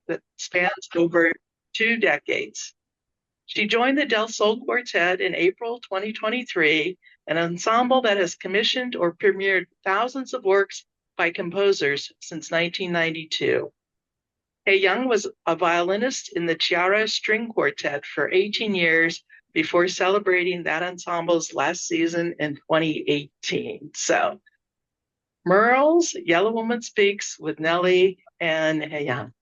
that spans over 2 decades. She joined the Del Sol Quartet in April 2023, an ensemble that has commissioned or premiered thousands of works by composers since 1992. Hei Young was a violinist in the Chiara String Quartet for 18 years before celebrating that ensemble's last season in 2018. So, Merle's Yellow Woman Speaks with Nellie and Hei Young.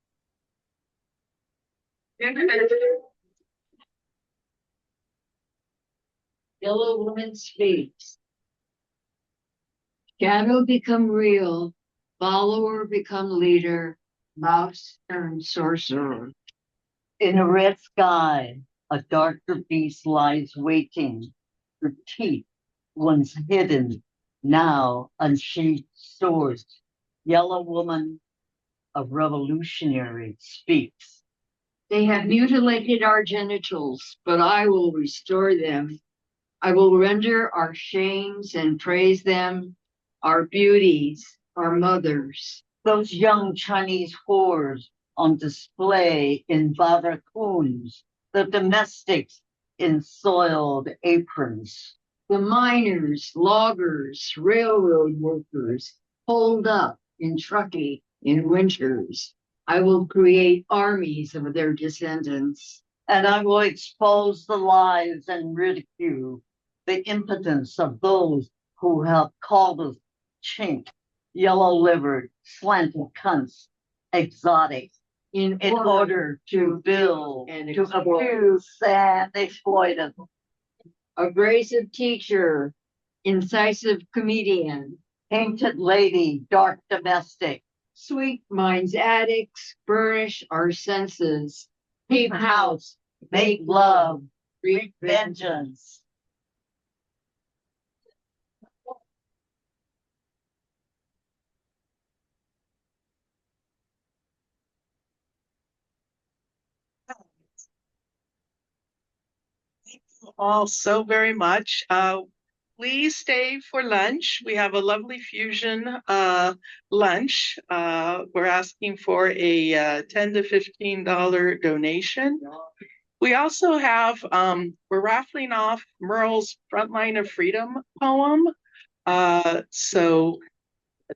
Yellow Woman Speaks. Shadow become real, follower become leader, mouse turn sorcerer. In a red sky, a darker beast lies waiting. Her teeth, once hidden, now unsheathed swords. Yellow woman, a revolutionary, speaks. They have mutilated our genitals, but I will restore them. I will render our shames and praise them, our beauties, our mothers. Those young Chinese whores on display in barracoons, the domestics in soiled aprons. The miners, loggers, railroad workers, holed up in Truckee in winters. I will create armies of their descendants. And I will expose the lies and ridicule, the impotence of those who have called us chink, yellow-livered, slanted cunts, exotic, in order to build, to abuse and exploit us. Abrasive teacher, incisive comedian, Painted lady, dark domestic, sweet minds addicts, burnish our senses. keep house, make love, wreak vengeance. Thank you all so very much. Please stay for lunch. We have a lovely fusion lunch. We're asking for a $10 to $15 donation. We also have, we're raffling off Merle's Frontline of Freedom poem. So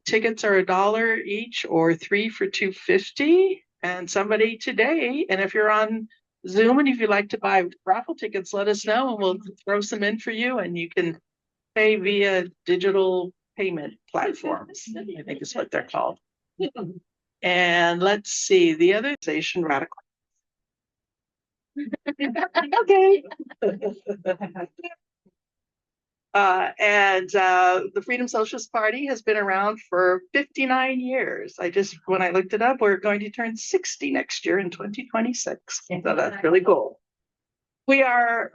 tickets are $1 each or 3 for $2.50. And somebody today, and if you're on Zoom and if you'd like to buy raffle tickets, let us know and we'll throw some in for you and you can pay via digital payment platforms, I think is what they're called. And let's see, the other organization, Radical. Okay. And the Freedom Socialist Party has been around for 59 years. When I looked it up, we're going to turn 60 next year in 2026. So that's really cool. We are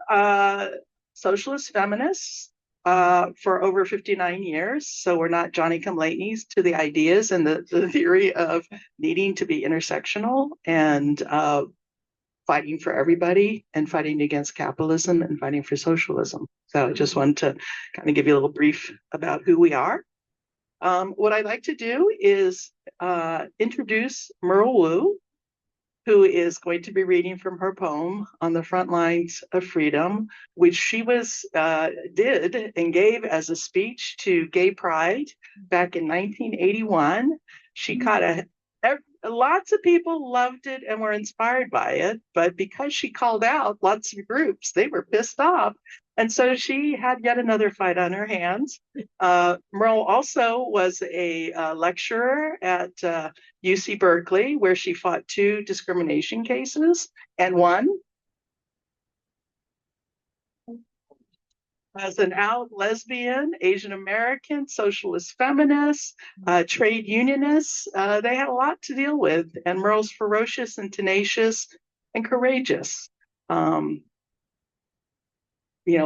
socialist feminists for over 59 years. So we're not Johnny-come-latelys to the ideas and the theory of needing to be intersectional and fighting for everybody and fighting against capitalism and fighting for socialism. So I just wanted to kind of give you a little brief about who we are. What I'd like to do is introduce Merle Woo, who is going to be reading from her poem On the Front Lines of Freedom, which she did and gave as a speech to Gay Pride back in 1981. She caught lots of people loved it and were inspired by it, but because she called out lots of groups, they were pissed off. And so she had yet another fight on her hands. Merle also was a lecturer at UC Berkeley, where she fought 2 discrimination cases and won. As an out lesbian, Asian American, socialist feminist, trade unionist, they had a lot to deal with. And Merle's ferocious and tenacious and courageous.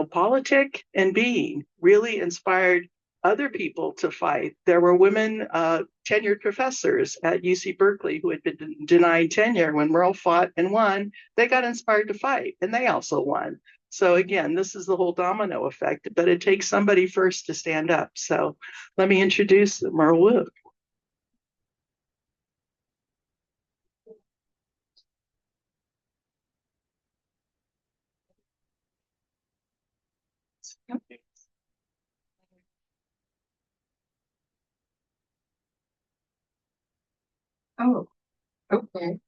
Politic and being really inspired other people to fight. There were women tenured professors at UC Berkeley who had been denied tenure. When Merle fought and won, they got inspired to fight, and they also won. So again, this is the whole domino effect, but it takes somebody first to stand up. So let me introduce Merle Woo. Oh, okay.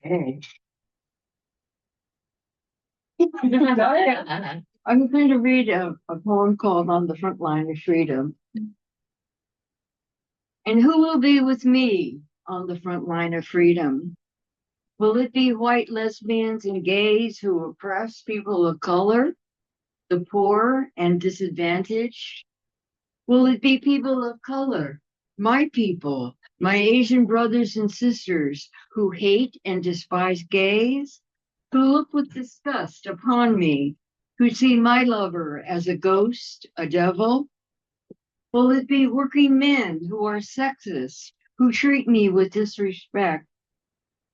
Okay. I'm going to read a poem called On the Front Line of Freedom. And who will be with me on the front line of freedom? Will it be white lesbians and gays who oppress people of color, the poor and disadvantaged? Will it be people of color, my people, my Asian brothers and sisters who hate and despise gays, who look with disgust upon me, who see my lover as a ghost, a devil? Will it be working men who are sexist, who treat me with disrespect,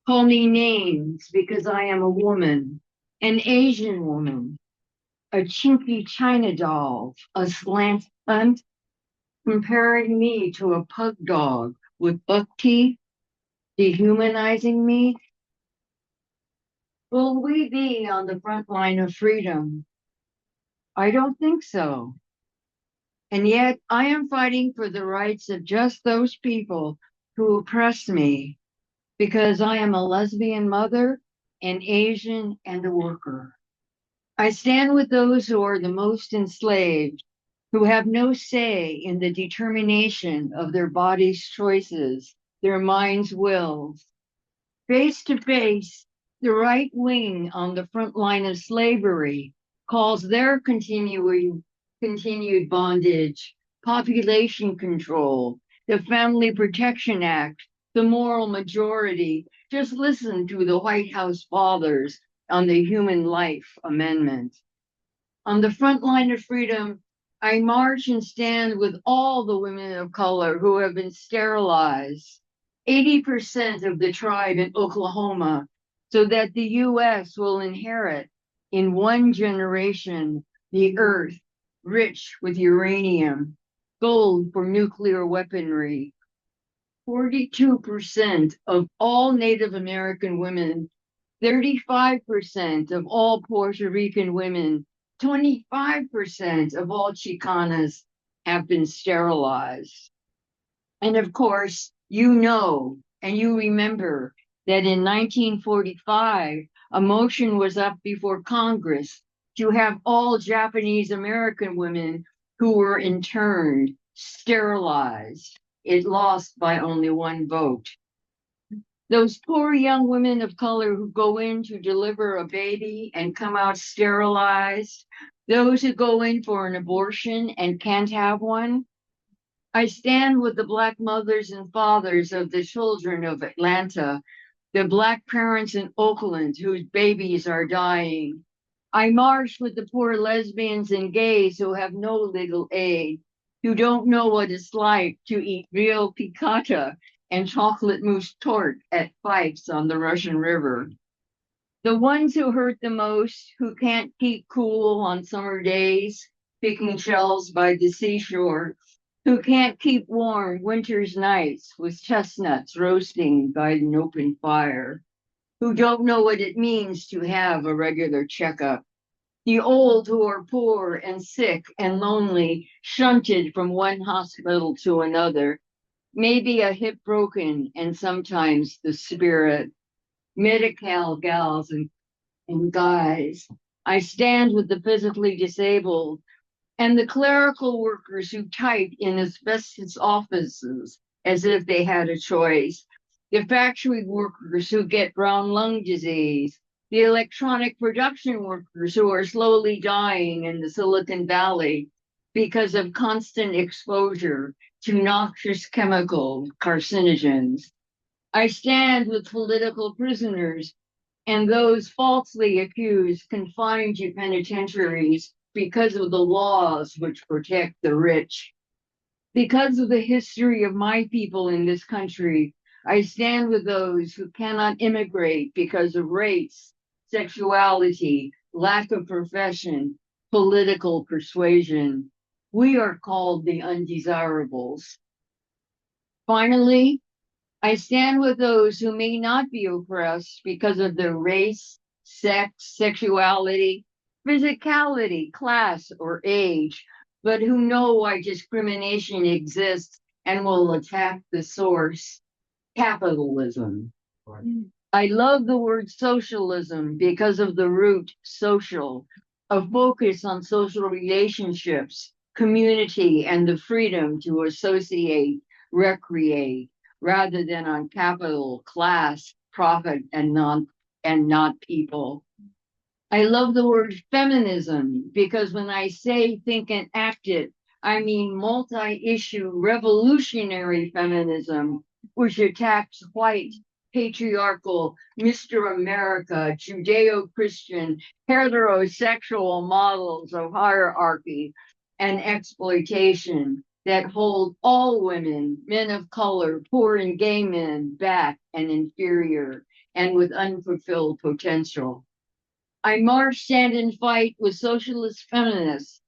call me names because I am a woman, an Asian woman, a chinky China doll, a slant cunt, comparing me to a pug dog with buck teeth, dehumanizing me? Will we be on the front line of freedom? I don't think so. And yet I am fighting for the rights of just those people who oppress me because I am a lesbian mother, an Asian, and a worker. I stand with those who are the most enslaved, who have no say in the determination of their bodies' choices, their minds' wills. Face to face, the right wing on the front line of slavery calls their continued bondage, population control, the Family Protection Act, the moral majority. Just listen to the White House fathers on the Human Life Amendment. On the front line of freedom, I march and stand with all the women of color who have been sterilized, 80% of the tribe in Oklahoma, so that the U.S. will inherit in one generation the earth rich with uranium, gold for nuclear weaponry. 42% of all Native American women, 35% of all Puerto Rican women, 25% of all Chicanas have been sterilized. And of course, you know, and you remember that in 1945, a motion was up before Congress to have all Japanese American women who were interned sterilized. It lost by only one vote. Those poor young women of color who go in to deliver a baby and come out sterilized, those who go in for an abortion and can't have one. I stand with the Black mothers and fathers of the children of Atlanta, the Black parents in Oakland whose babies are dying. I march with the poor lesbians and gays who have no legal aid, who don't know what it's like to eat real piccata and chocolate mousse tort at Fife's on the Russian River. The ones who hurt the most, who can't keep cool on summer days, picking shells by the seashore, who can't keep warm winter's nights with chestnuts roasting by an open fire, who don't know what it means to have a regular checkup. The old who are poor and sick and lonely, shunted from one hospital to another, maybe a hip broken and sometimes the spirit. Medi-Cal gals and guys. I stand with the physically disabled and the clerical workers who type in asbestos offices as if they had a choice, the factory workers who get brown lung disease, the electronic production workers who are slowly dying in the Silicon Valley because of constant exposure to noxious chemical carcinogens. I stand with political prisoners and those falsely accused confined to penitentiaries because of the laws which protect the rich. Because of the history of my people in this country, I stand with those who cannot immigrate because of race, sexuality, lack of profession, political persuasion. We are called the undesirables. Finally, I stand with those who may not be oppressed because of their race, sex, sexuality, physicality, class, or age, but who know why discrimination exists and will attack the source, capitalism. I love the word socialism because of the root social, a focus on social relationships, community, and the freedom to associate, recreate, rather than on capital, class, profit, and not people. I love the word feminism because when I say think and act it, I mean multi-issue revolutionary feminism, which attacks white, patriarchal, Mr. America, Judeo-Christian, heterosexual models of hierarchy and exploitation that hold all women, men of color, poor and gay men back and inferior and with unfulfilled potential. I march, stand, and fight with socialist feminists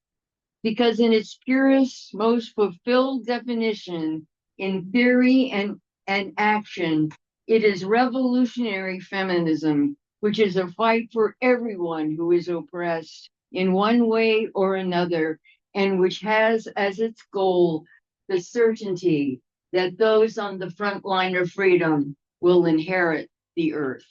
because, in its purest, most fulfilled definition, in theory and action, it is revolutionary feminism, which is a fight for everyone who is oppressed in one way or another, and which has as its goal the certainty that those on the front line of freedom will inherit the earth.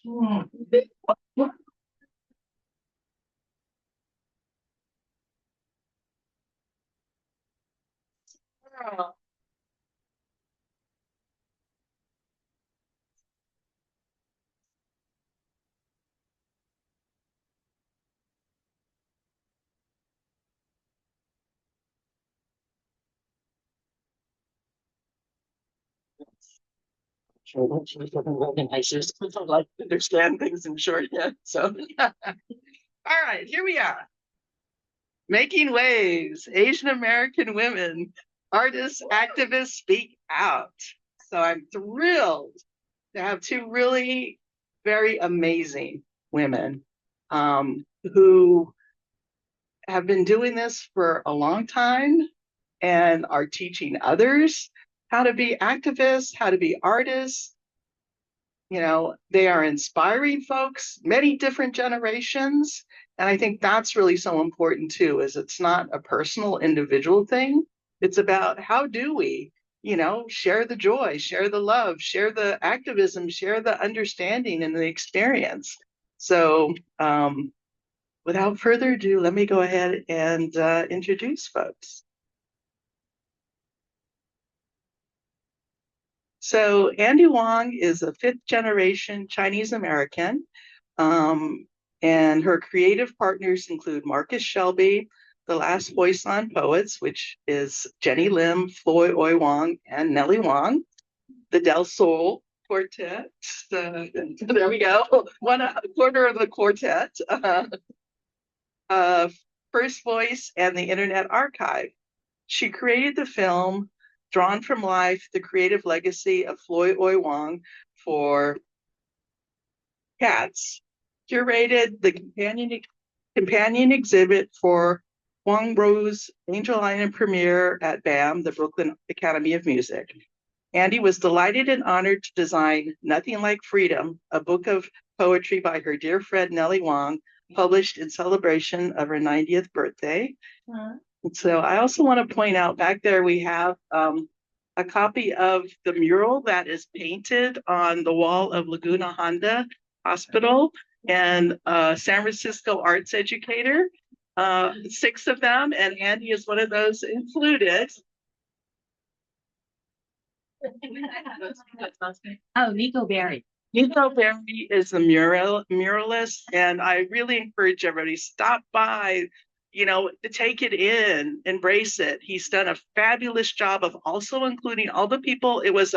Sure, that's organizers. I don't like to understand things in short yet. So, all right, here we are. Making waves, Asian American women, artists, activists speak out. So I'm thrilled to have two really very amazing women who have been doing this for a long time and are teaching others how to be activists, how to be artists. You know, they are inspiring folks, many different generations. And I think that's really so important too, is it's not a personal individual thing. It's about how do we, you know, share the joy, share the love, share the activism, share the understanding and the experience. So without further ado, let me go ahead and introduce folks. So Andi Wong is a fifth generation Chinese American, and her creative partners include Marcus Shelby, The Last Voice on Poets, which is Jenny Lim, Floy Oi Wong, and Nellie Wong, the Del Sol Quartet. There we go, one quarter of the quartet. First Voice and the Internet Archive. She created the film Drawn from Life, the creative legacy of Floy Oi Wong for Cats, curated the companion exhibit for Wong Ro's Angel Island premiere at BAM, the Brooklyn Academy of Music. Andi was delighted and honored to design Nothing Like Freedom, a book of poetry by her dear friend Nellie Wong, published in celebration of her 90th birthday. So I also want to point out back there we have a copy of the mural that is painted on the wall of Laguna Honda Hospital and San Francisco Arts Educator, 6 of them, and Andi is one of those included. Oh, Nico Berry. Nico Berry is a muralist, and I really encourage everybody to stop by, you know, to take it in, embrace it. He's done a fabulous job of also including all the people. It was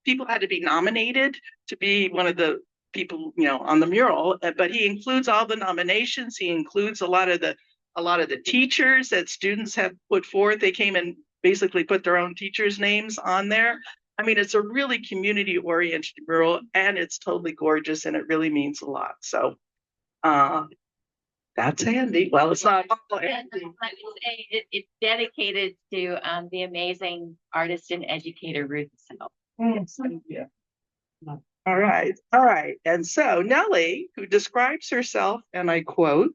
people had to be nominated to be one of the people, you know, on the mural, but he includes all the nominations. He includes a lot of the teachers that students have put forth. They came and basically put their own teachers' names on there. I mean, it's a really community-oriented mural, and it's totally gorgeous, and it really means a lot. So that's Andi. Well, it's not all Andi. It's dedicated to the amazing artist and educator Ruth. All right, all right. And so Nellie, who describes herself, and I quote,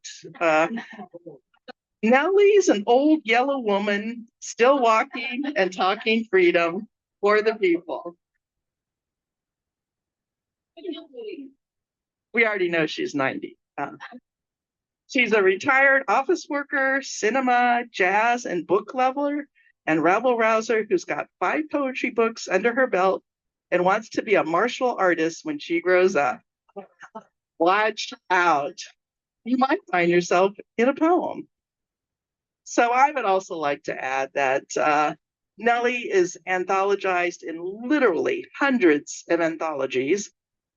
Nellie's an old yellow woman, still walking and talking freedom for the people. We already know she's 90. She's a retired office worker, cinema, jazz, and book lover, and rabble rouser who's got 5 poetry books under her belt and wants to be a martial artist when she grows up. Watch out. You might find yourself in a poem. So I would also like to add that Nellie is anthologized in literally hundreds of anthologies,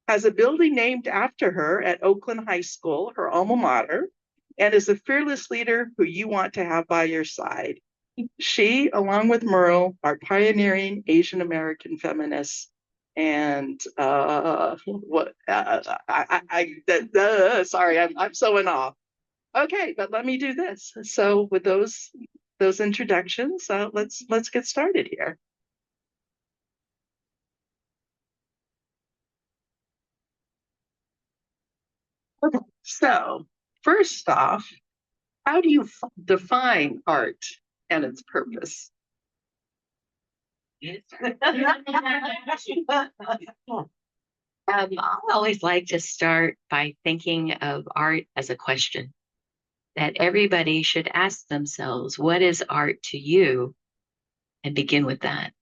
has a building named after her at Oakland High School, her alma mater, and is a fearless leader who you want to have by your side. She, along with Merle, are pioneering Asian American feminists. And sorry, I'm so in awe. Okay, but let me do this. So with those introductions, let's get started here. Okay, so first off, how do you define art and its purpose? I always like to start by thinking of art as a question that everybody should ask themselves, what is art to you? And begin with that.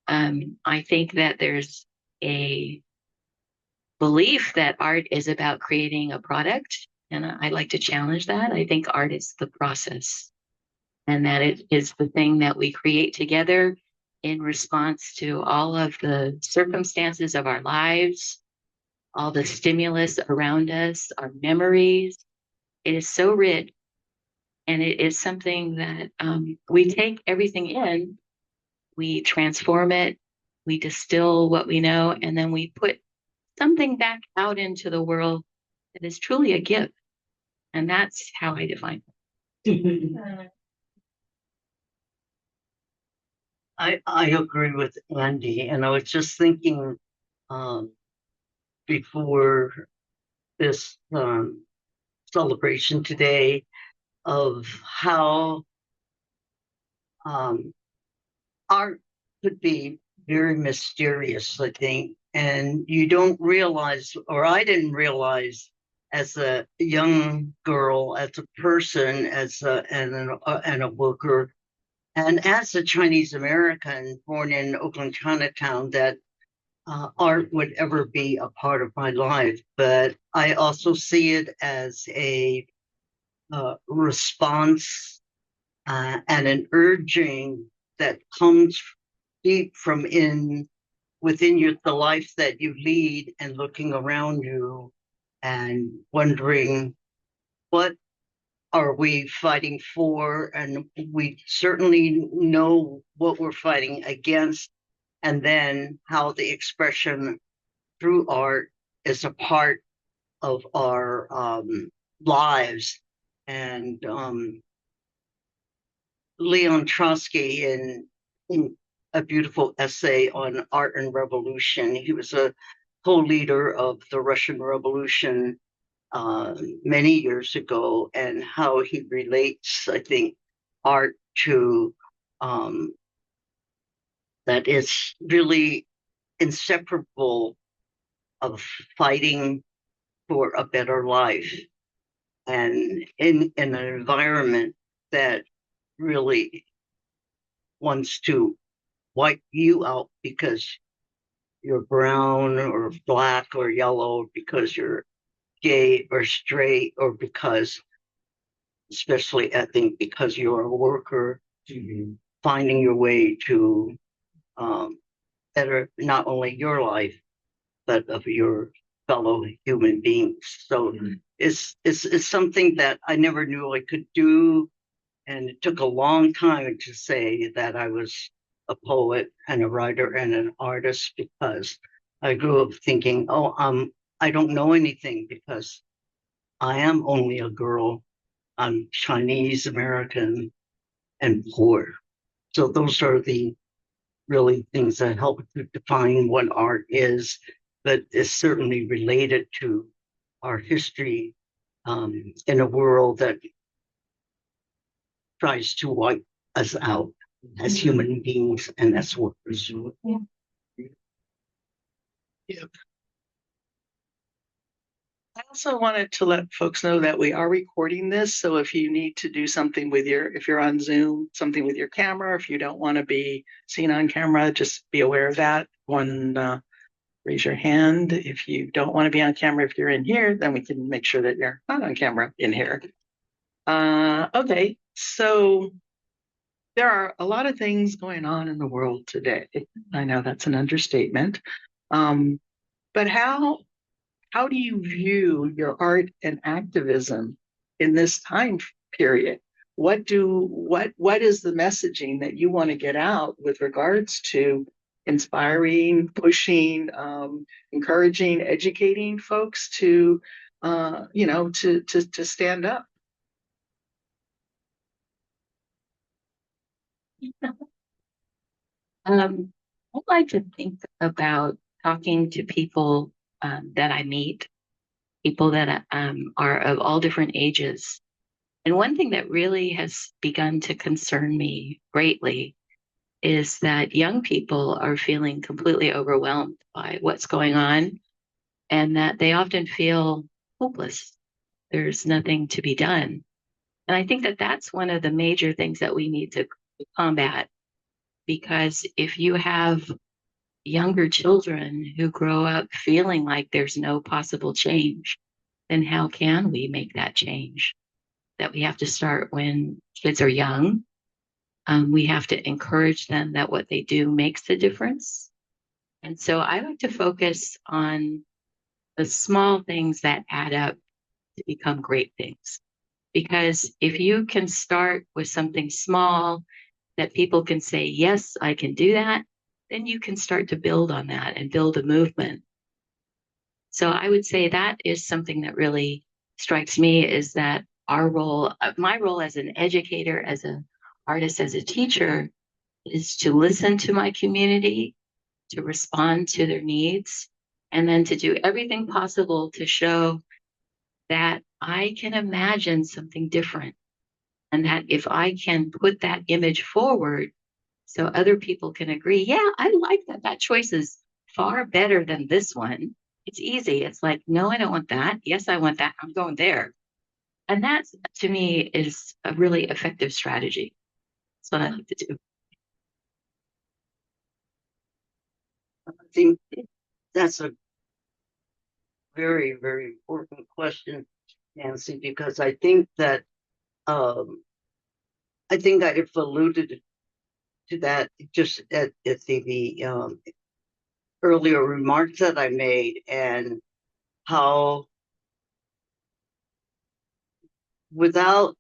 I think that there's a belief that art is about creating a product, and I like to challenge that. I think art is the process, and that it is the thing that we create together in response to all of the circumstances of our lives, all the stimulus around us, our memories. It is so rich, and it is something that we take everything in, we transform it, we distill what we know, and then we put something back out into the world that is truly a gift. And that's how I define it. I agree with Andy, and I was just thinking before this celebration today of how art could be very mysterious, I think, and you don't realize, or I didn't realize as a young girl, as a person, and a worker, and as a Chinese American born in Oakland Chinatown, that art would ever be a part of my life. But I also see it as a response and an urging that comes deep from within the life that you lead, and looking around you and wondering, what are we fighting for? And we certainly know what we're fighting against, and then how the expression through art is a part of our lives. And Leon Trotsky, in a beautiful essay on art and revolution, he was a co-leader of the Russian Revolution many years ago, and how he relates, I think, art to that is really inseparable of fighting for a better life, and in an environment that really wants to wipe you out because you're brown or black or yellow, because you're gay or straight, or because, especially I think, because you're a worker, finding your way to better not only your life, but of your fellow human beings. So it's something that I never knew I could do. And it took a long time to say that I was a poet and a writer and an artist, because I grew up thinking, I don't know anything because I am only a girl. I'm Chinese American and poor. So those are the really things that help to define what art is, but is certainly related to our history in a world that tries to wipe us out as human beings and as workers. I also wanted to let folks know that we are recording this. So if you need to do something with if you're on Zoom, something with your camera, if you don't want to be seen on camera, just be aware of that. Raise your hand. If you don't want to be on camera, if you're in here, then we can make sure that you're not on camera in here. Okay, so there are a lot of things going on in the world today. I know that's an understatement. But how do you view your art and activism in this time period? What is the messaging that you want to get out with regards to inspiring, pushing, encouraging, educating folks to to stand up? I like to think about talking to people that I meet, people that are of all different ages. And one thing that really has begun to concern me greatly is that young people are feeling completely overwhelmed by what's going on, and that they often feel hopeless. There's nothing to be done. And I think that that's one of the major things that we need to combat, because if you have younger children who grow up feeling like there's no possible change, then how can we make that change? That we have to start when kids are young. We have to encourage them that what they do makes a difference. And so I like to focus on the small things that add up to become great things. Because if you can start with something small that people can say, yes, I can do that, then you can start to build on that and build a movement. So I would say that is something that really strikes me, is that our role, my role as an educator, as an artist, as a teacher, is to listen to my community, to respond to their needs, and then to do everything possible to show that I can imagine something different. And that if I can put that image forward so other people can agree, yeah, I like that. That choice is far better than this one. It's easy. It's like, no, I don't want that. Yes, I want that. I'm going there. And that, to me, is a really effective strategy. That's what I like to do. I think that's a very, very important question, Nancy, because I think that I've alluded to that just at the earlier remarks that I made, and how without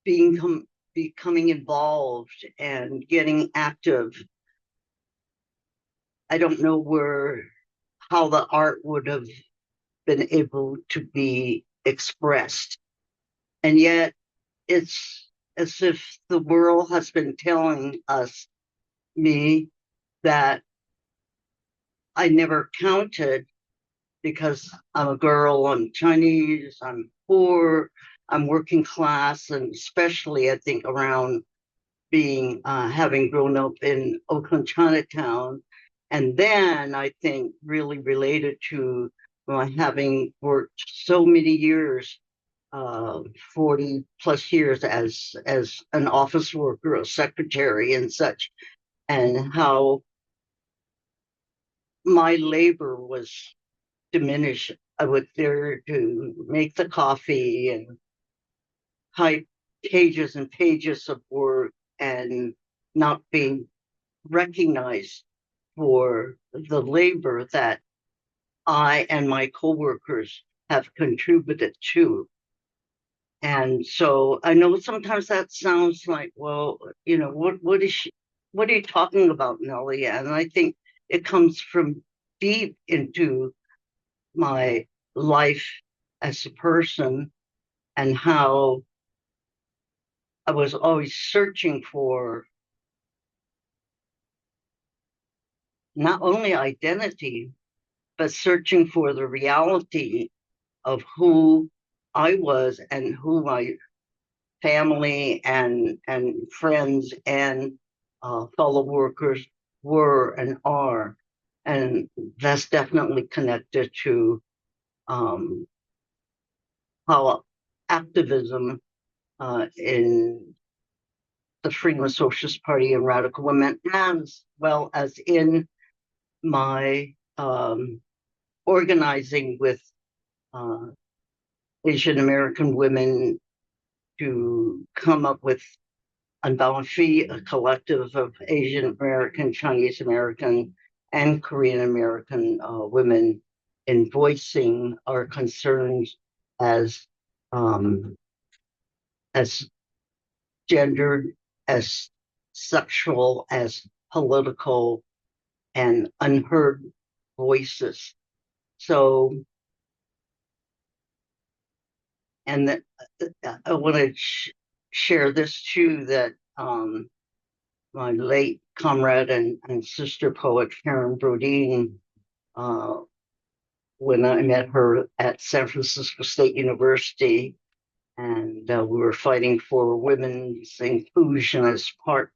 becoming involved and getting active, I don't know how the art would have been able to be expressed. And yet it's as if the world has been telling me that I never counted, because I'm a girl, I'm Chinese, I'm poor, I'm working class, and especially I think around having grown up in Oakland Chinatown, and then I think really related to having worked so many years, 40 plus years as an office worker, a secretary and such, and how my labor was diminished. I was there to make the coffee and type pages and pages of work and not being recognized for the labor that I and my coworkers have contributed to. And so I know sometimes that sounds like, well, what are you talking about, Nellie? And I think it comes from deep into my life as a person, and how I was always searching for not only identity, but searching for the reality of who I was and who my family and friends and fellow workers were and are. And that's definitely connected to how activism in the Freedom of Socialist Party and Radical Women, as well as in my organizing with Asian American women to come up with Unbound Fee, a collective of Asian American, Chinese American, and Korean American women in voicing our concerns as as gendered, as sexual, as political, and unheard voices. So, and that I want to share this too, that my late comrade and sister poet Karen Brodeen, when I met her at San Francisco State University, and we were fighting for women's inclusion as part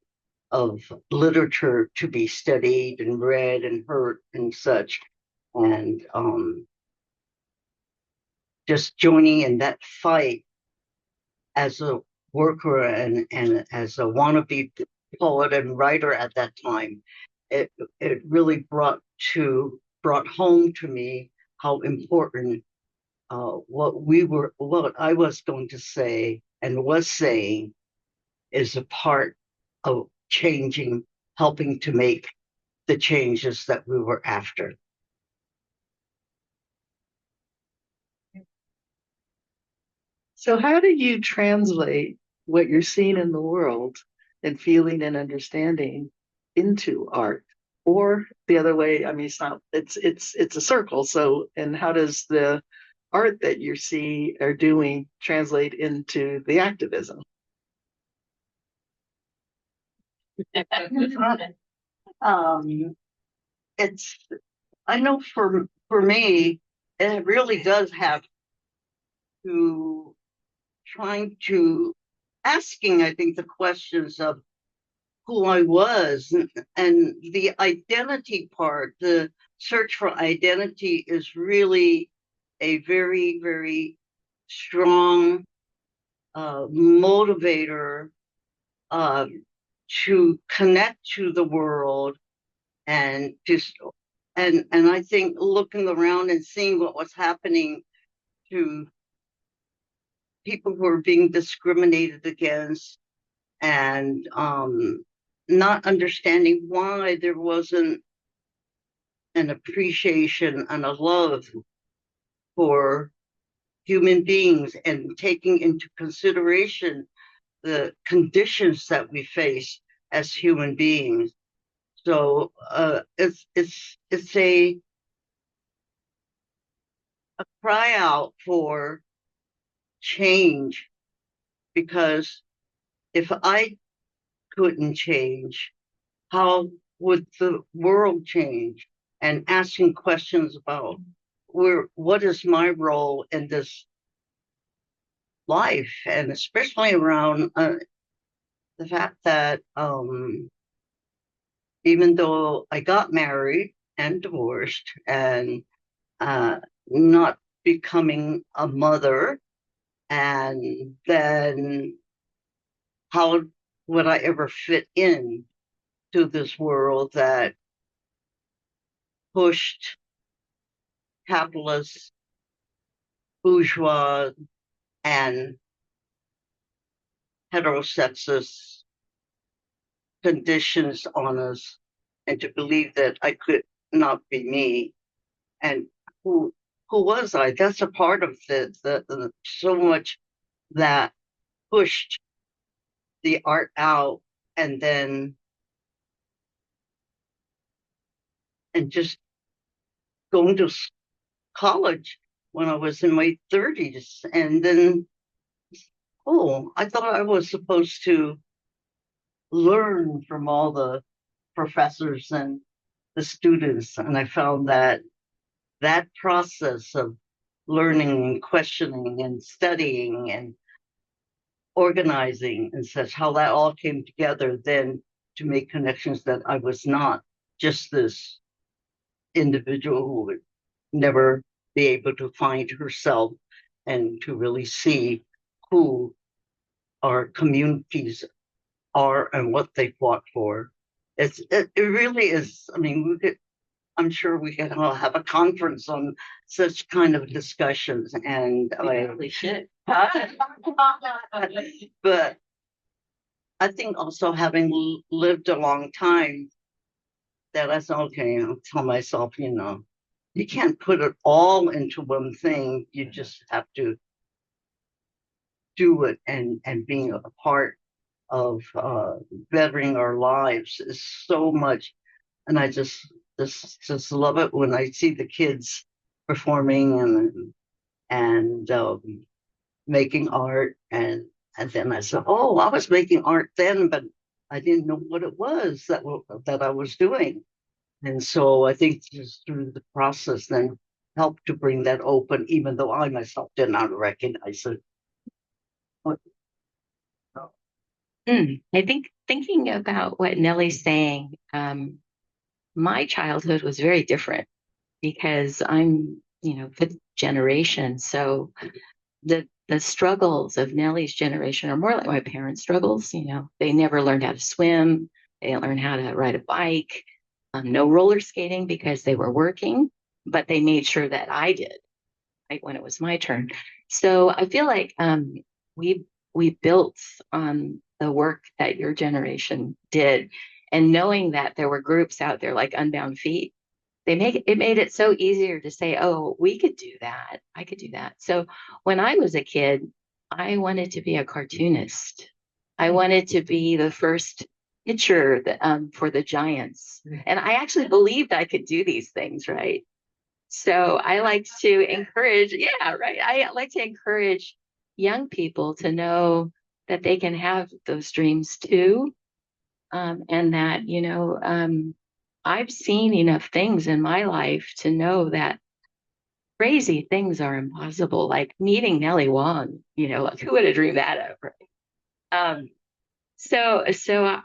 of literature to be studied and read and heard and such. And just joining in that fight as a worker and as a wannabe poet and writer at that time, it really brought home to me how important what I was going to say and was saying is a part of changing, helping to make the changes that we were after. So how do you translate what you're seeing in the world and feeling and understanding into art? Or the other way, I mean, it's a circle. So, and how does the art that you see are doing translate into the activism? It's, I know for me, it really does have to trying to asking, I think, the questions of who I was and the identity part. The search for identity is really a very, very strong motivator to connect to the world and just and I think looking around and seeing what was happening to people who are being discriminated against and not understanding why there wasn't an appreciation and a love for human beings and taking into consideration the conditions that we face as human beings. So it's a cry out for change, because if I couldn't change, how would the world change? And asking questions about what is my role in this life, and especially around the fact that even though I got married and divorced and not becoming a mother, and then how would I ever fit in to this world that pushed capitalist, bourgeois, and heterosexist conditions on us, and to believe that I could not be me. And who was I? That's a part of the so much that pushed the art out, and then and just going to college when I was in my 30s, and then I thought I was supposed to learn from all the professors and the students. And I found that that process of learning and questioning and studying and organizing and such, how that all came together then to make connections that I was not just this individual who would never be able to find herself and to really see who our communities are and what they fought for. It really is. I mean, I'm sure we can all have a conference on such kind of discussions, and We should. but I think also having lived a long time, that I said, okay, I'll tell myself, you can't put it all into one thing. You just have to do it, and being a part of bettering our lives is so much. And I just love it when I see the kids performing and making art, and then I said, oh, I was making art then, but I didn't know what it was that I was doing. And so I think just through the process then helped to bring that open, even though I myself did not recognize it. I think thinking about what Nellie's saying, my childhood was very different because I'm, fifth generation. So the struggles of Nellie's generation are more like my parents' struggles. They never learned how to swim. They didn't learn how to ride a bike. No roller skating because they were working, but they made sure that I did, right, when it was my turn. So I feel like we built on the work that your generation did, and knowing that there were groups out there like Unbound Feet, it made it so easier to say, oh, we could do that. I could do that. So when I was a kid, I wanted to be a cartoonist. I wanted to be the first pitcher for the Giants. And I actually believed I could do these things, right? So I like to encourage, yeah, right. I like to encourage young people to know that they can have those dreams too. And that, I've seen enough things in my life to know that crazy things are impossible, like meeting Nellie Wong, like who would have dreamed that up, right? So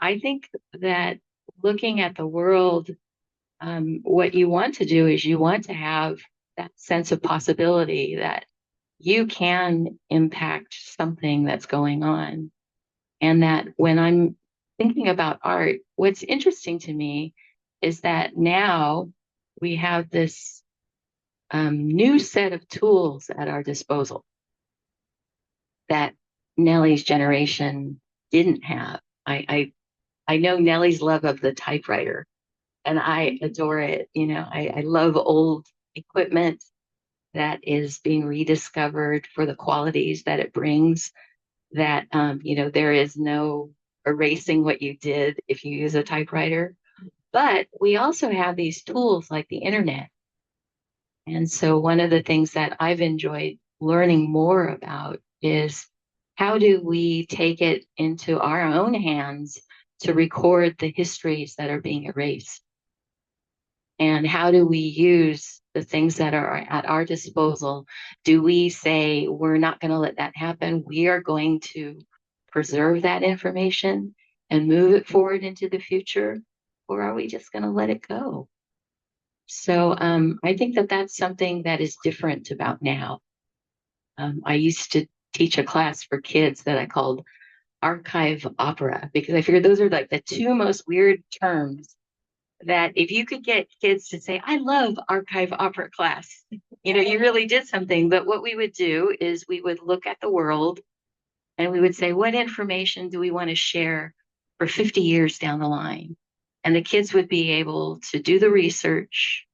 I think that looking at the world, what you want to do is you want to have that sense of possibility that you can impact something that's going on. And that when I'm thinking about art, what's interesting to me is that now we have this new set of tools at our disposal that Nellie's generation didn't have. I know Nellie's love of the typewriter, and I adore it. I love old equipment that is being rediscovered for the qualities that it brings. That there is no erasing what you did if you use a typewriter. But we also have these tools like the internet. And so one of the things that I've enjoyed learning more about is how do we take it into our own hands to record the histories that are being erased? And how do we use the things that are at our disposal? Do we say, we're not going to let that happen? We are going to preserve that information and move it forward into the future? Or are we just going to let it go? So I think that that's something that is different about now. I used to teach a class for kids that I called archive opera, because I figured those are like the two most weird terms that if you could get kids to say, I love archive opera class, you really did something. But what we would do is we would look at the world and we would say, what information do we want to share for 50 years down the line? And the kids would be able to do the research,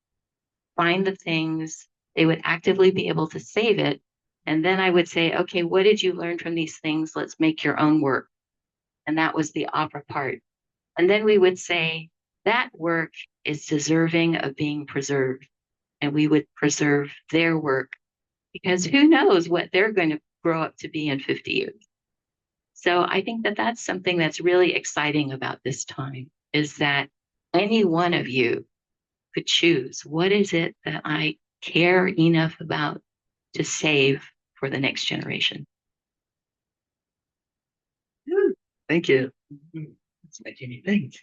find the things, they would actively be able to save it. And then I would say, okay, what did you learn from these things? Let's make your own work. And that was the opera part. And then we would say, that work is deserving of being preserved. And we would preserve their work, because who knows what they're going to grow up to be in 50 years. So I think that that's something that's really exciting about this time, is that any one of you could choose, what is it that I care enough about to save for the next generation? Thank you. That's making me think.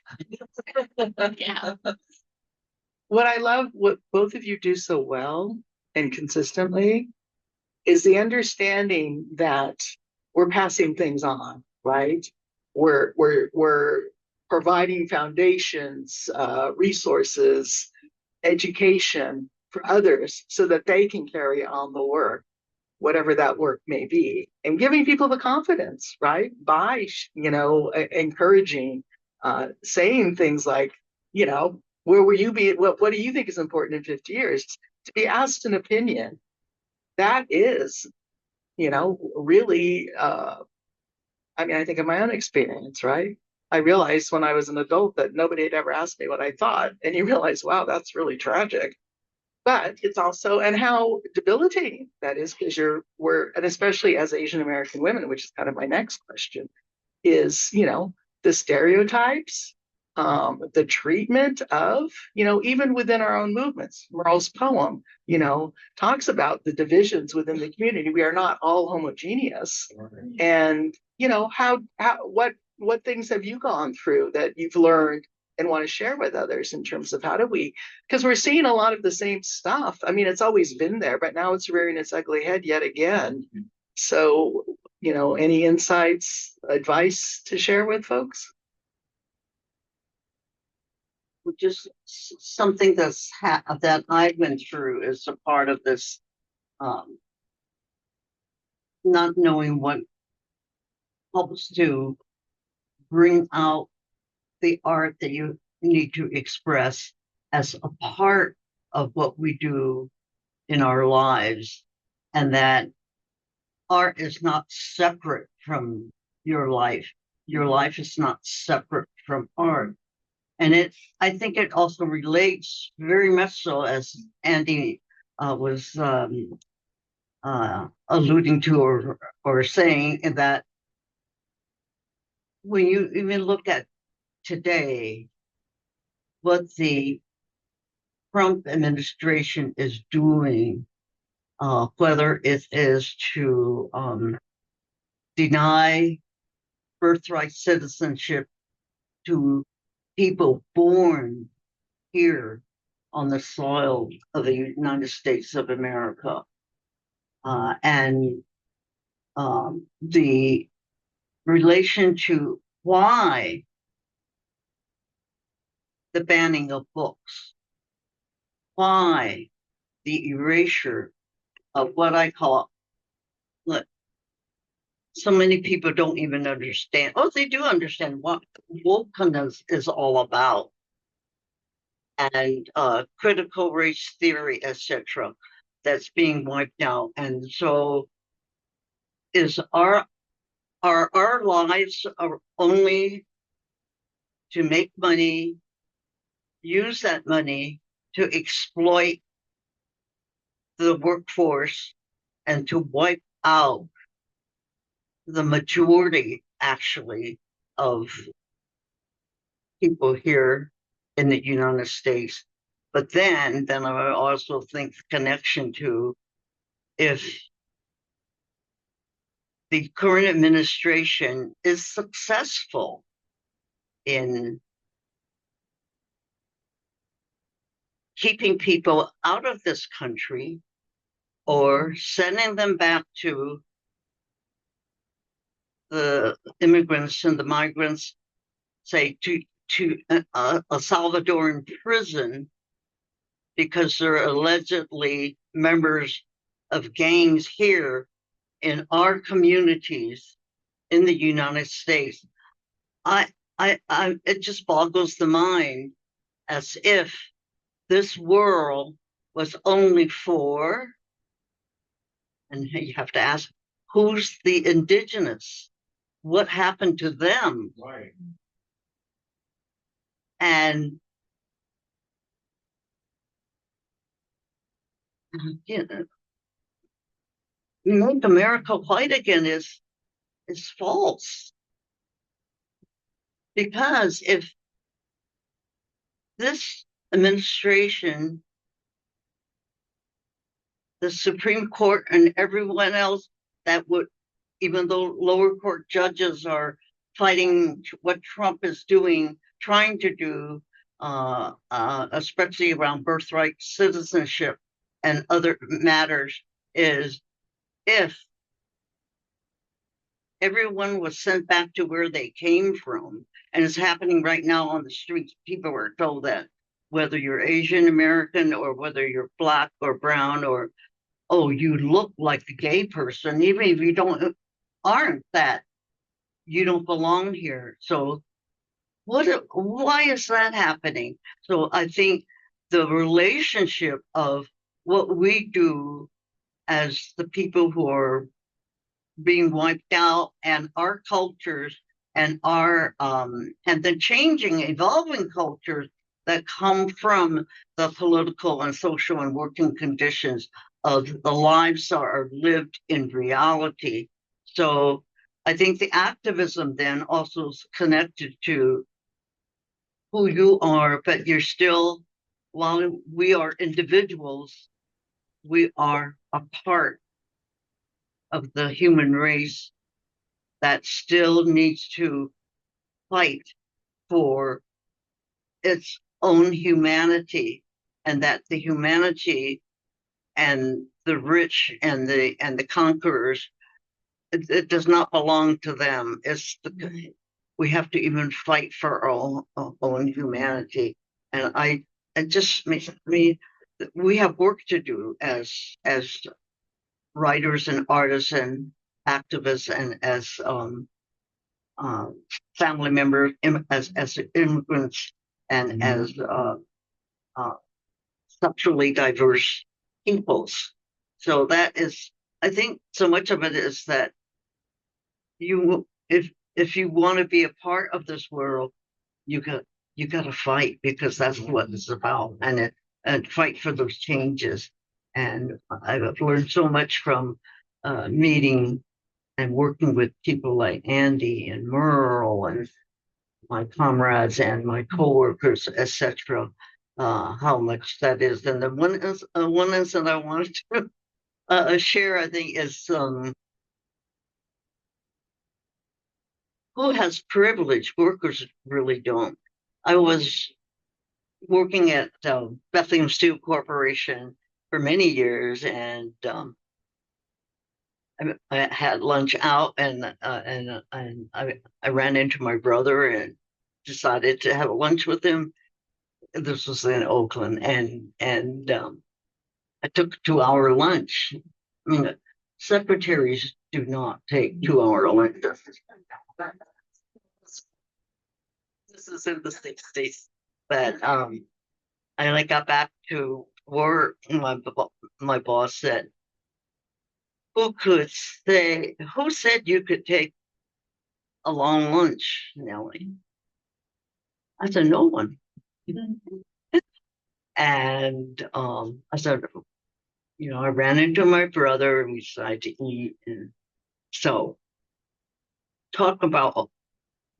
Yeah. What I love, what both of you do so well and consistently, is the understanding that we're passing things on, right? We're providing foundations, resources, education for others so that they can carry on the work, whatever that work may be, and giving people the confidence, right? By, encouraging, saying things like, where will you be? What do you think is important in 50 years? To be asked an opinion, that is, really, I think of my own experience, right? I realized when I was an adult that nobody had ever asked me what I thought. And you realize, wow, that's really tragic. But it's also, and how debilitating that is, because and especially as Asian American women, which is kind of my next question, is, the stereotypes, the treatment of, even within our own movements. Merle's poem, talks about the divisions within the community. We are not all homogeneous. And, what things have you gone through that you've learned and want to share with others in terms of how do we, because we're seeing a lot of the same stuff. I mean, it's always been there, but now it's rearing its ugly head yet again. So, any insights, advice to share with folks? Just something that I went through as a part of this, not knowing what helps to bring out the art that you need to express as a part of what we do in our lives, and that art is not separate from your life. Your life is not separate from art. And I think it also relates very much so, as Andi was alluding to or saying, that when you even look at today, what the Trump administration is doing, whether it is to deny birthright citizenship to people born here on the soil of the United States of America, and the relation to why the banning of books, why the erasure of what I call, look, so many people don't even understand. Oh, they do understand what wokeness is all about, and critical race theory, etc., that's being wiped out. And so, is our lives are only to make money, use that money to exploit the workforce, and to wipe out the majority, actually, of people here in the United States? But then I also think the connection to, if the current administration is successful in keeping people out of this country or sending them back to the immigrants and the migrants, say, to a Salvadoran prison because they're allegedly members of gangs here in our communities in the United States. It just boggles the mind, as if this world was only for, and you have to ask, who's the indigenous? What happened to them? Right. And make America white again is false. Because if this administration, the Supreme Court, and everyone else that would, even though lower court judges are fighting what Trump is doing, trying to do, especially around birthright citizenship and other matters, is if everyone was sent back to where they came from, and it's happening right now on the streets. People are told that whether you're Asian American or whether you're Black or brown or, oh, you look like the gay person, even if you aren't that, you don't belong here. So why is that happening? So I think the relationship of what we do as the people who are being wiped out, and our cultures and our and the changing, evolving cultures that come from the political and social and working conditions of the lives that are lived in reality. So I think the activism then also is connected to who you are, but you're still, while we are individuals, we are a part of the human race that still needs to fight for its own humanity, and that the humanity and the rich and the conquerors, it does not belong to them. We have to even fight for our own humanity. And it just makes me, we have work to do as writers and artists and activists and as family members, as immigrants, and as sexually diverse peoples. So that is, I think, so much of it is that if you want to be a part of this world, you got to fight, because that's what it's about, and fight for those changes. And I've learned so much from meeting and working with people like Andi and Merle and my comrades and my coworkers, etc. How much that is. And the one incident I wanted to share, I think, is who has privilege? Workers really don't. I was working at Bethlehem Steel Corporation for many years, and I had lunch out, and I ran into my brother and decided to have lunch with him. This was in Oakland, and I took a 2-hour lunch. I mean, secretaries do not take 2-hour lunches. This is in the '60s, but I got back to work. My boss said, who said you could take a long lunch, Nellie? I said, no one. And I said, I ran into my brother and we decided to eat. And so talk about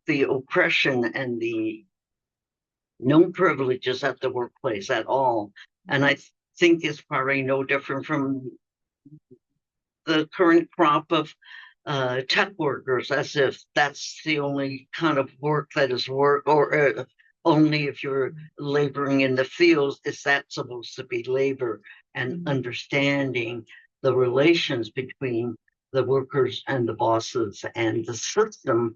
the oppression and the no privileges at the workplace at all. And I think it's probably no different from the current crop of tech workers, as if that's the only kind of work that is work, or only if you're laboring in the fields is that supposed to be labor, and understanding the relations between the workers and the bosses and the system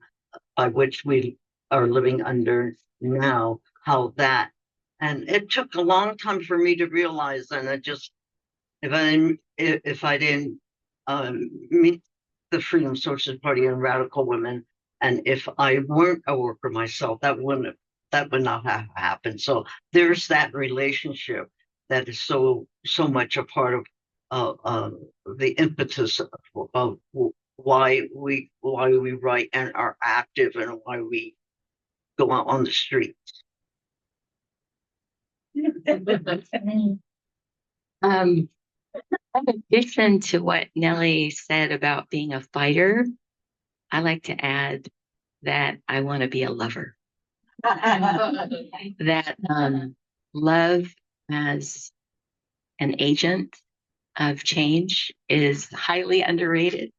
by which we are living under now, how that, and it took a long time for me to realize, and if I didn't meet the Freedom Socialist Party and radical women, and if I weren't a worker myself, that would not have happened. So there's that relationship that is so much a part of the impetus of why we write and are active, and why we go out on the streets. In addition to what Nellie said about being a fighter, I like to add that I want to be a lover. That love as an agent of change is highly underrated.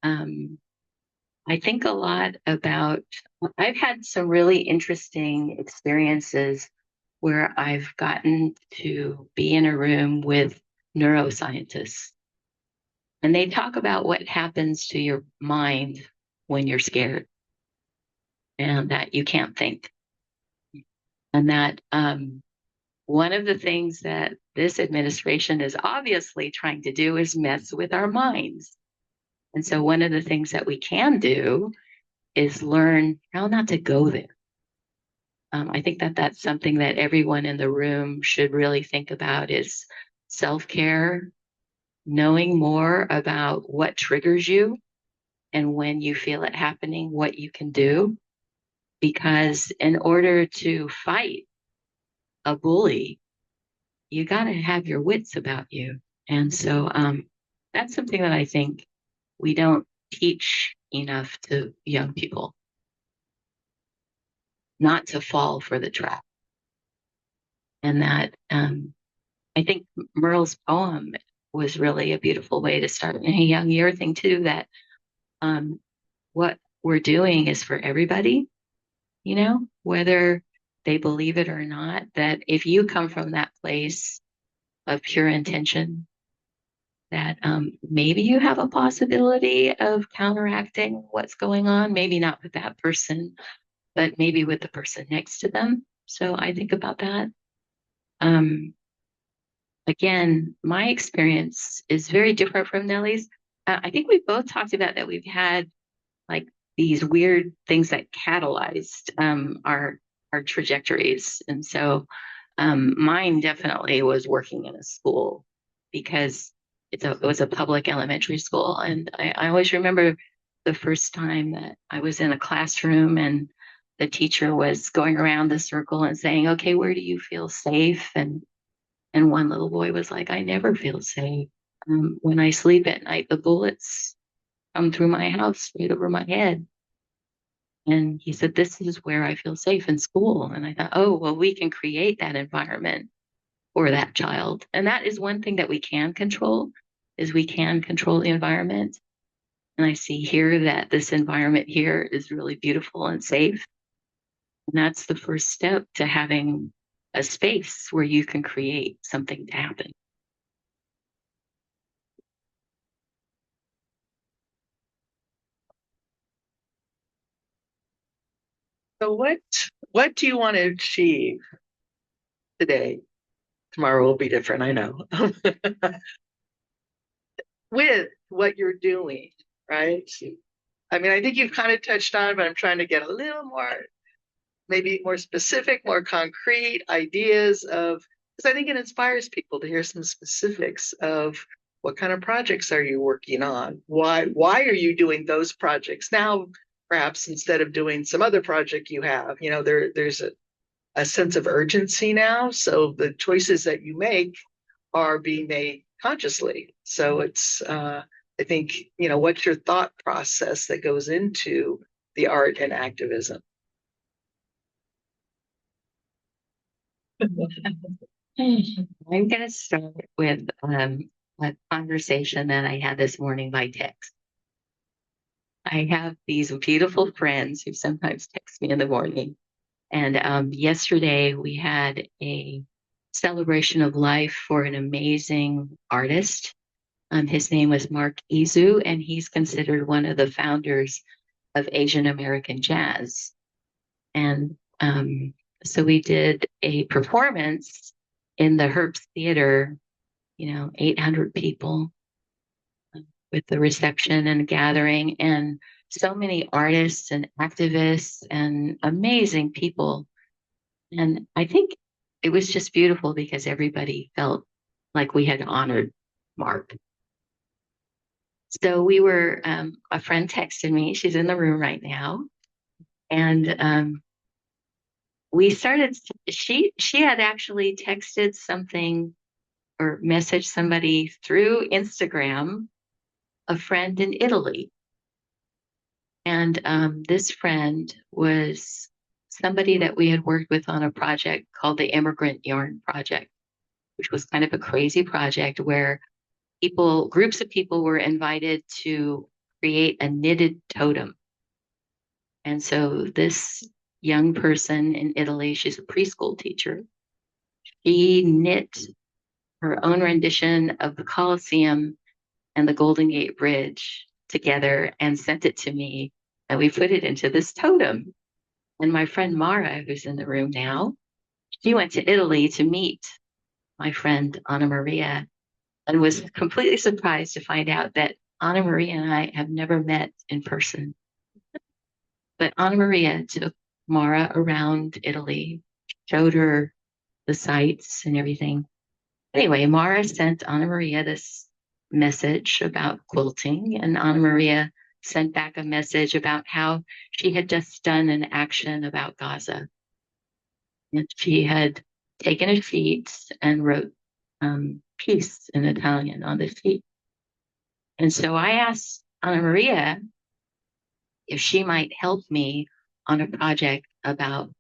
I think a lot about, I've had some really interesting experiences where I've gotten to be in a room with neuroscientists, and they talk about what happens to your mind when you're scared and that you can't think. And that one of the things that this administration is obviously trying to do is mess with our minds. And so one of the things that we can do is learn how not to go there. I think that that's something that everyone in the room should really think about is self-care, knowing more about what triggers you and when you feel it happening, what you can do. Because in order to fight a bully, you got to have your wits about you. And so that's something that I think we don't teach enough to young people, not to fall for the trap. And that I think Merle's poem was really a beautiful way to start in a young year thing too, that what we're doing is for everybody, you know, whether they believe it or not, that if you come from that place of pure intention, that maybe you have a possibility of counteracting what's going on, maybe not with that person, but maybe with the person next to them. So I think about that. Again, my experience is very different from Nellie's. I think we both talked about that we've had like these weird things that catalyzed our trajectories. And so mine definitely was working in a school because it was a public elementary school. And I always remember the first time that I was in a classroom and the teacher was going around the circle and saying, okay, where do you feel safe? And one little boy was like, I never feel safe. When I sleep at night, the bullets come through my house right over my head. And he said, this is where I feel safe in school. And I thought, oh, well, we can create that environment for that child. And that is one thing that we can control, is we can control the environment. And I see here that this environment here is really beautiful and safe. And that's the first step to having a space where you can create something to happen. So what do you want to achieve today? Tomorrow will be different, I know. With what you're doing, right? I mean, I think you've kind of touched on, but I'm trying to get a little more, maybe more specific, more concrete ideas of, because I think it inspires people to hear some specifics of what kind of projects are you working on? Why are you doing those projects now? Perhaps instead of doing some other project you have, you know, there's a sense of urgency now. So the choices that you make are being made consciously. So it's, I think, you know, what's your thought process that goes into the art and activism? I'm going to start with a conversation that I had this morning by text. I have these beautiful friends who sometimes text me in the morning. And yesterday we had a celebration of life for an amazing artist. His name was Mark Izu, and he's considered one of the founders of Asian American jazz. And so we did a performance in the Herbst Theater, you know, 800 people with the reception and gathering, and so many artists and activists and amazing people. And I think it was just beautiful because everybody felt like we had honored Mark. So we were, a friend texted me, she's in the room right now. And we started, she had actually texted something or messaged somebody through Instagram, a friend in Italy. And this friend was somebody that we had worked with on a project called the Immigrant Yarn Project, which was kind of a crazy project where groups of people were invited to create a knitted totem. And so this young person in Italy, she's a preschool teacher, she knit her own rendition of the Colosseum and the Golden Gate Bridge together and sent it to me. And we put it into this totem. And my friend Mara, who's in the room now, she went to Italy to meet my friend Anna Maria and was completely surprised to find out that Anna Maria and I have never met in person. But Anna Maria took Mara around Italy, showed her the sights and everything. Anyway, Mara sent Anna Maria this message about quilting, and Anna Maria sent back a message about how she had just done an action about Gaza. And she had taken a sheet and wrote peace in Italian on the sheet. And so I asked Anna Maria if she might help me on a project about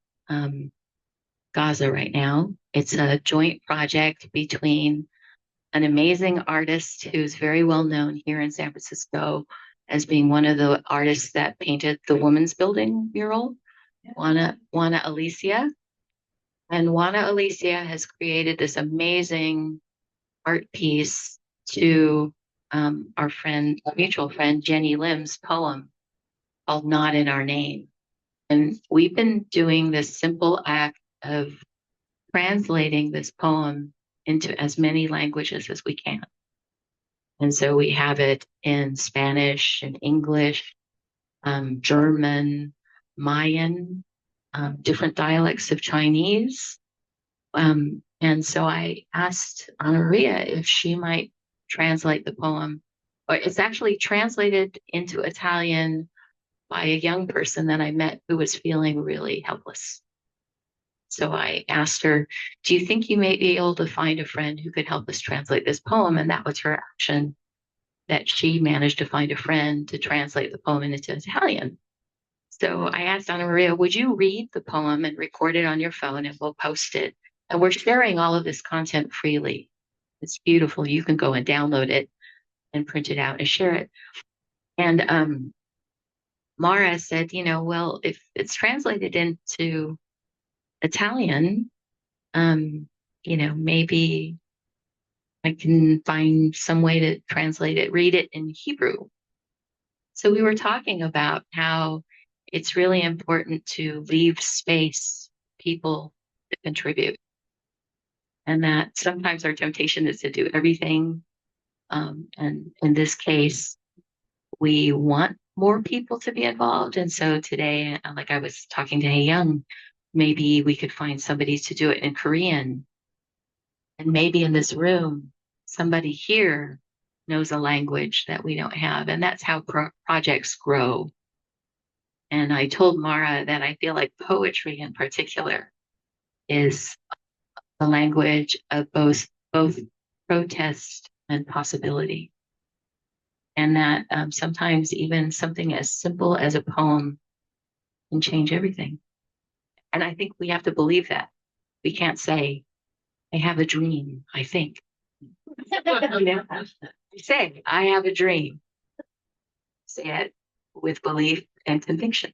Gaza right now. It's a joint project between an amazing artist who's very well known here in San Francisco as being one of the artists that painted the Women's Building mural, Juana Alicia. And Juana Alicia has created this amazing art piece to our mutual friend, Jenny Lim's poem called Not in Our Name. And we've been doing this simple act of translating this poem into as many languages as we can. And so we have it in Spanish and English, German, Mayan, different dialects of Chinese. And so I asked Anna Maria if she might translate the poem. Or it's actually translated into Italian by a young person that I met who was feeling really helpless. So I asked her, do you think you may be able to find a friend who could help us translate this poem? And that was her action, that she managed to find a friend to translate the poem into Italian. So I asked Anna Maria, would you read the poem and record it on your phone and we'll post it? And we're sharing all of this content freely. It's beautiful. You can go and download it and print it out and share it. And Mara said, well, if it's translated into Italian, maybe I can find some way to translate it, read it in Hebrew. So we were talking about how it's really important to leave space for people to contribute. And that sometimes our temptation is to do everything. And in this case, we want more people to be involved. And so today, like I was talking to Hey Young, maybe we could find somebody to do it in Korean. And maybe in this room, somebody here knows a language that we don't have. And that's how projects grow. And I told Mara that I feel like poetry in particular is a language of both protest and possibility. And that sometimes even something as simple as a poem can change everything. And I think we have to believe that. We can't say, I have a dream, I think. We say, I have a dream. Say it with belief and conviction.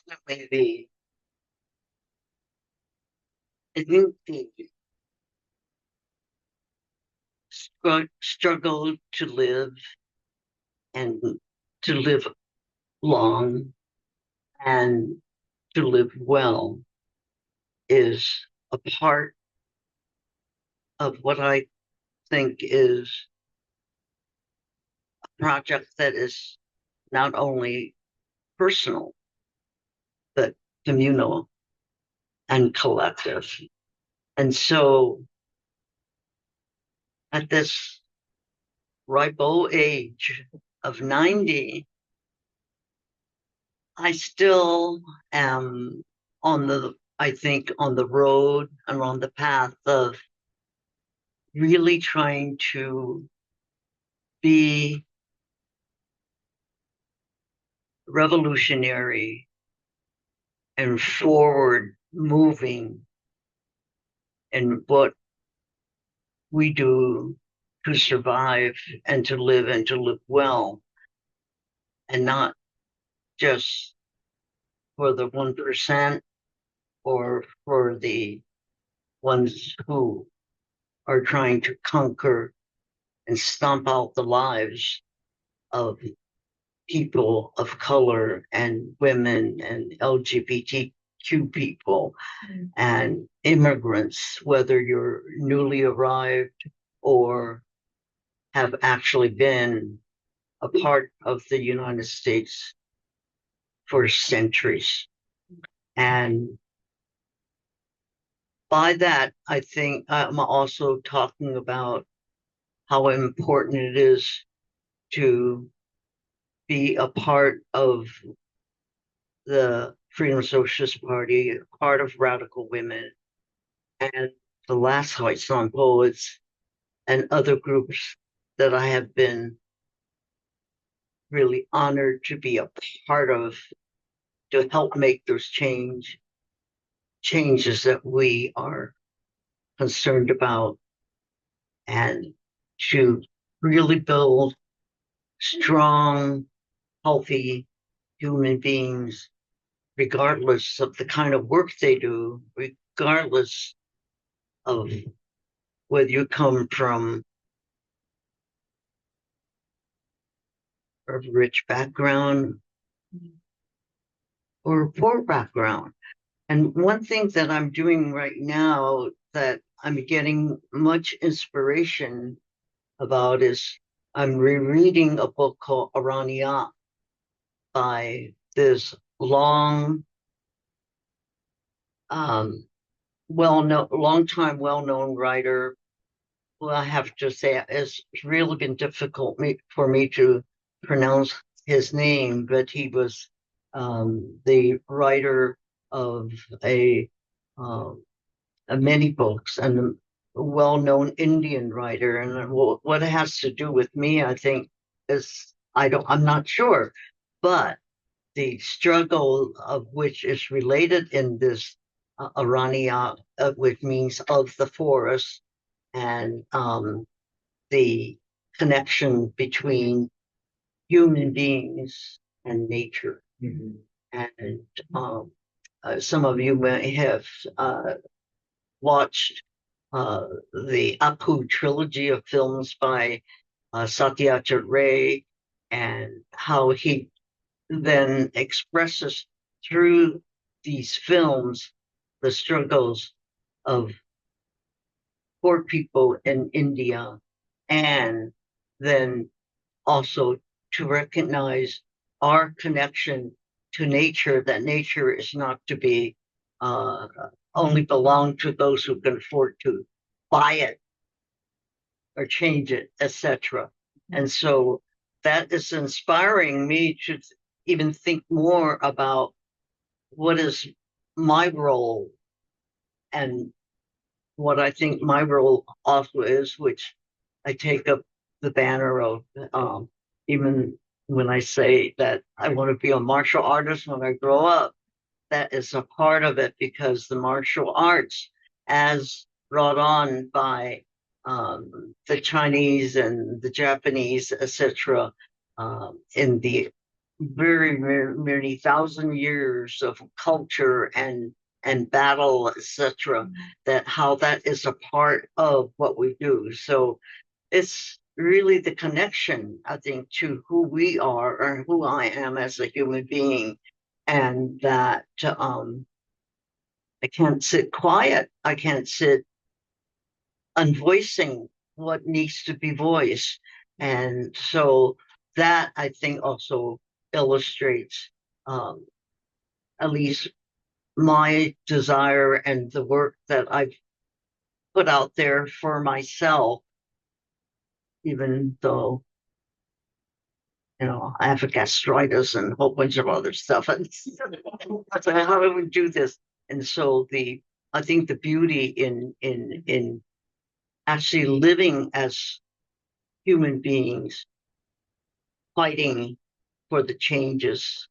Definitely I think the struggle to live and to live long and to live well is a part of what I think is a project that is not only personal, but communal and collective. And so at this ripe old age of 90, I still am on the road and on the path of really trying to be revolutionary and forward moving in what we do to survive and to live well, and not just for the 1% or for the ones who are trying to conquer and stomp out the lives of people of color and women and LGBTQ people and immigrants, whether you're newly arrived or have actually been a part of the United States for centuries. And by that, I think I'm also talking about how important it is to be a part of the Freedom Socialist Party, part of Radical Women, and the last White Song Poets, and other groups that I have been really honored to be a part of, to help make those changes that we are concerned about, and to really build strong, healthy human beings, regardless of the kind of work they do, regardless of whether you come from a rich background or a poor background. And one thing that I'm doing right now that I'm getting much inspiration about is I'm rereading a book called Aranya by this long, well-known writer who I have to say it's really been difficult for me to pronounce his name, but he was the writer of many books and a well-known Indian writer. And what it has to do with me, I think, is I'm not sure, but the struggle of which is related in this Aranya, which means of the forest, and the connection between human beings and nature. Mm-hmm. And some of you may have watched the Aku trilogy of films by Satyajit Ray, and how he then expresses through these films the struggles of poor people in India, and then also to recognize our connection to nature, that nature is not to be only belong to those who can afford to buy it or change it, etc. And so that is inspiring me to even think more about what is my role, and what I think my role also is, which I take up the banner of, even when I say that I want to be a martial artist when I grow up, that is a part of it, because the martial arts, as brought on by the Chinese and the Japanese, etc., in the very, very many thousand years of culture and battle, etc., that how that is a part of what we do. So it's really the connection, I think, to who we are or who I am as a human being, and that I can't sit quiet. I can't sit unvoicing what needs to be voiced. And so that, I think, also illustrates at least my desire and the work that I've put out there for myself, even though, I have a gastritis and a whole bunch of other stuff. And how do we do this? And so I think the beauty in actually living as human beings, fighting for the changes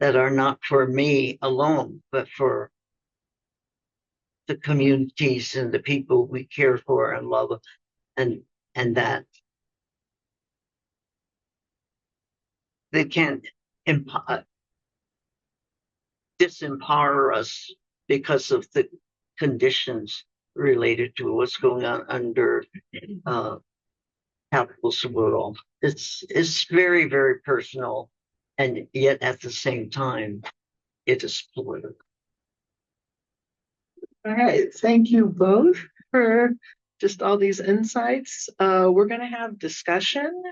that are not for me alone, but for the communities and the people we care for and love, and that they can't disempower us because of the conditions related to what's going on under capitalist world. It's very, very personal, and yet at the same time, it is political. All right, thank you both for just all these insights. We're going to have discussion.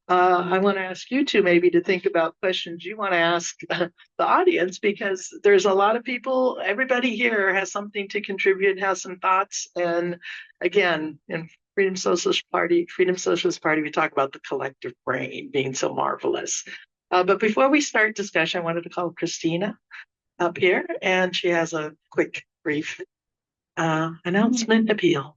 I want to ask you two maybe to think about questions you want to ask the audience, because there's a lot of people, everybody here has something to contribute, has some thoughts. And again, in Freedom Socialist Party, we talk about the collective brain being so marvelous. But before we start discussion, I wanted to call Christina up here, and she has a quick, brief announcement appeal.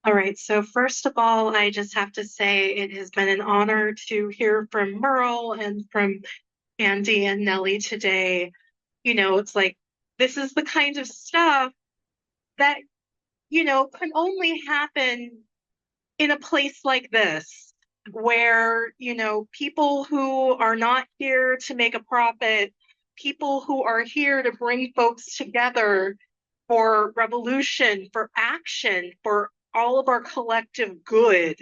All right, so first of all, I just have to say it has been an honor to hear from Merle and from Andi and Nellie today. You know, it's like, this is the kind of stuff that, you know, can only happen in a place like this, where, you know, people who are not here to make a profit, people who are here to bring folks together for revolution, for action, for all of our collective good,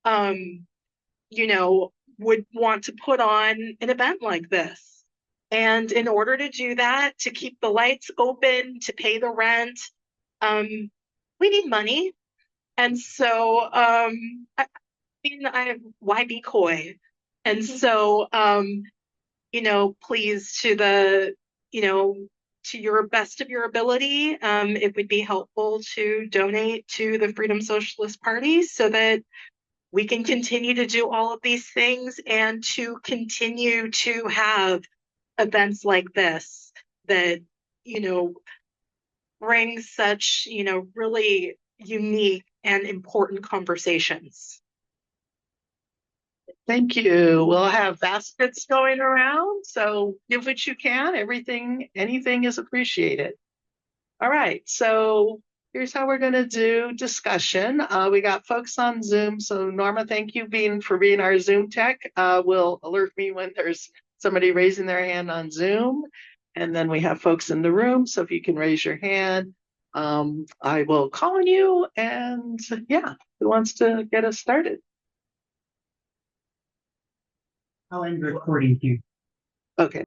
you know, would want to put on an event like this. And in order to do that, to keep the lights open, to pay the rent, we need money. And so, why be coy? And so, you know, please, to the, you know, to your best of your ability, it would be helpful to donate to the Freedom Socialist Party so that we can continue to do all of these things and to continue to have events like this that, you know, bring such, you know, really unique and important conversations. Thank you. We'll have baskets going around, so give what you can. Anything is appreciated. All right, so here's how we're going to do discussion. We got folks on Zoom, so Norma, thank you for being our Zoom tech. Will alert me when there's somebody raising their hand on Zoom, and then we have folks in the room, so if you can raise your hand, I will call on you, and yeah, who wants to get us started? I'll end recording too. Okay.